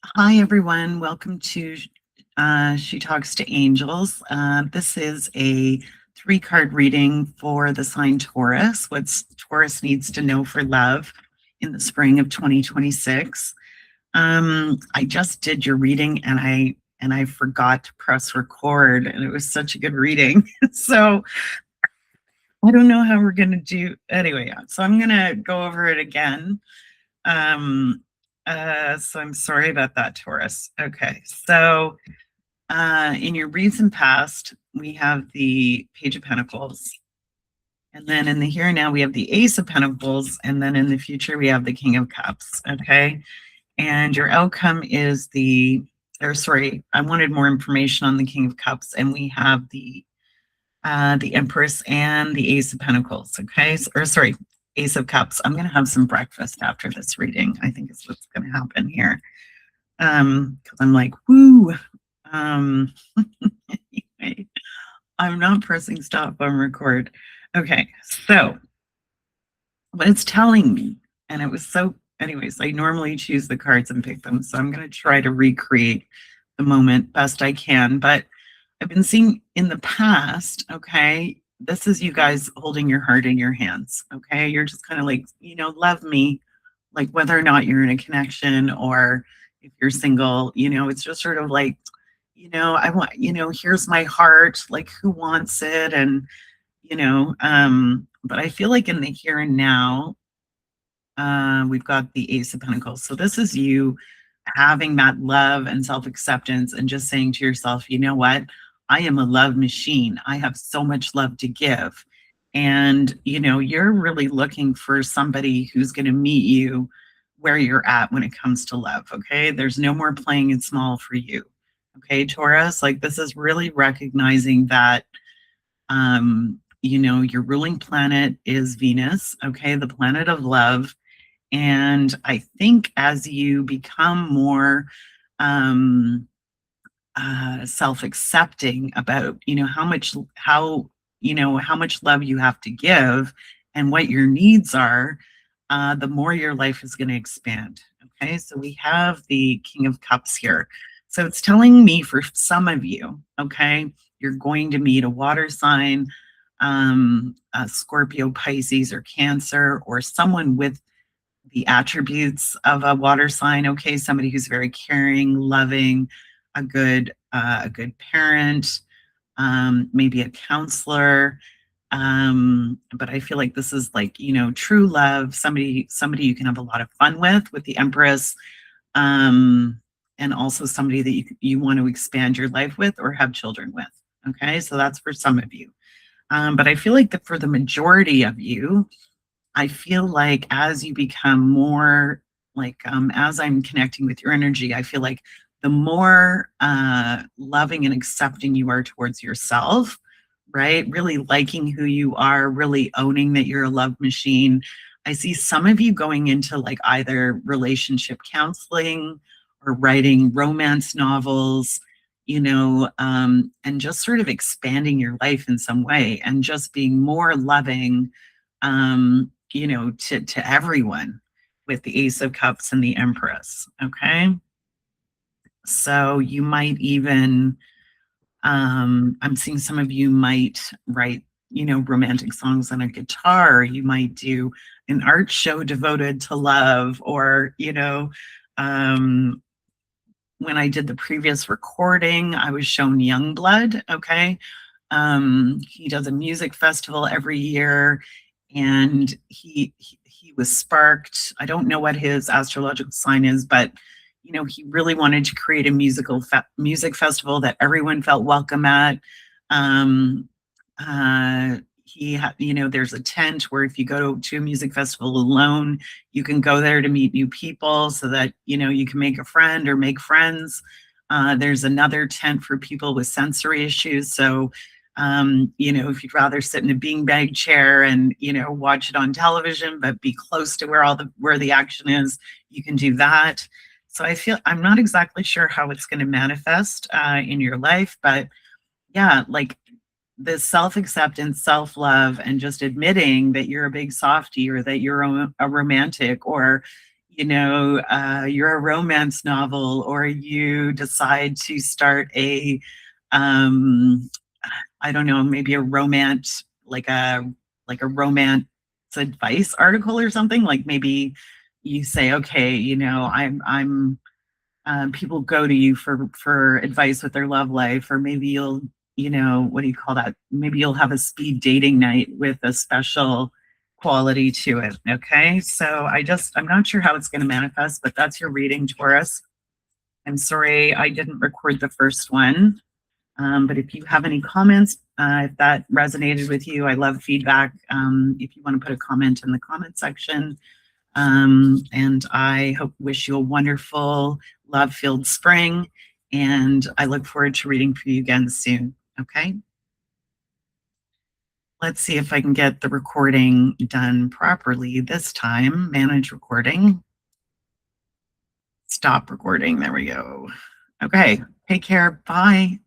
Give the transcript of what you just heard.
Hi, everyone. Welcome to She Talks to Angels. This is a three-card reading for the sign Taurus, what Taurus needs to know for love in the spring of 2026. I just did your reading and I forgot to press record, and it was such a good reading. So I don't know how we're going to do anyway. So I'm going to go over it again. Um, so I'm sorry about that, Taurus. Okay, so in your recent past, we have the Page of Pentacles. And then in the here and now, we have the Ace of Pentacles. And then in the future, we have the King of Cups. Okay. And your outcome is I wanted more information on the King of Cups. And we have the Empress and the Ace of Pentacles. Okay. Ace of Cups. I'm going to have some breakfast after this reading. I think is what's going to happen here. Because I'm like, woo. Anyway, I'm not pressing stop on record. Okay, so what it's telling me, and it was so, anyways, I normally choose the cards and pick them, so I'm going to try to recreate the moment best I can. But I've been seeing in the past, okay, this is you guys holding your heart in your hands, okay? You're just kind of like, love me, like whether or not you're in a connection or if you're single, it's just sort of like, I want, here's my heart, like who wants it? And, but I feel like in the here and now, we've got the Ace of Pentacles. So this is you having that love and self-acceptance and just saying to yourself, you know what? I am a love machine. I have so much love to give. And, you're really looking for somebody who's going to meet you where you're at when it comes to love. Okay. There's no more playing it small for you. Okay, Taurus, like this is really recognizing that, your ruling planet is Venus. Okay. The planet of love. And I think as you become more self-accepting about, how much love you have to give and what your needs are, the more your life is going to expand. Okay, so we have the King of Cups here. So it's telling me for some of you, okay, you're going to meet a water sign, a Scorpio, Pisces, or Cancer, or someone with the attributes of a water sign. Okay, somebody who's very caring, loving, a good parent, maybe a counselor. But I feel like this is like, true love, somebody you can have a lot of fun with the Empress, and also somebody that you want to expand your life with or have children with. Okay, so that's for some of you. But I feel like that for the majority of you, I feel like as you become more like, as I'm connecting with your energy, I feel like the more loving and accepting you are towards yourself, right? Really liking who you are, really owning that you're a love machine. I see some of you going into like either relationship counseling or writing romance novels, and just sort of expanding your life in some way and just being more loving, to everyone with the Ace of Cups and the Empress. Okay. So you might even, I'm seeing some of you might write, romantic songs on a guitar. You might do an art show devoted to love, or, when I did the previous recording, I was shown Youngblood. Okay. He does a music festival every year, and he was sparked. I don't know what his astrological sign is, but he really wanted to create a music festival that everyone felt welcome at. Um, he had, there's a tent where if you go to a music festival alone, you can go there to meet new people so that, you can make a friend or make friends. There's another tent for people with sensory issues. So, if you'd rather sit in a beanbag chair and, watch it on television, but be close to where the action is, you can do that. So I'm not exactly sure how it's going to manifest in your life, but yeah, like this self-acceptance, self-love, and just admitting that you're a big softie or that you're a romantic, or, you're a romance novel, or you decide to start um, I don't know, maybe a romance, like a romance advice article or something. Like maybe you say, okay, I'm people go to you for advice with their love life, or maybe you'll, what do you call that? Maybe you'll have a speed dating night with a special quality to it. Okay, so I'm not sure how it's going to manifest, but that's your reading, Taurus. I'm sorry I didn't record the first one. But if you have any comments, if that resonated with you, I love feedback. If you want to put a comment in the comment section, and I wish you a wonderful love-filled spring. And I look forward to reading for you again soon. Okay. Let's see if I can get the recording done properly this time. Manage recording. Stop recording. There we go. Okay. Take care. Bye.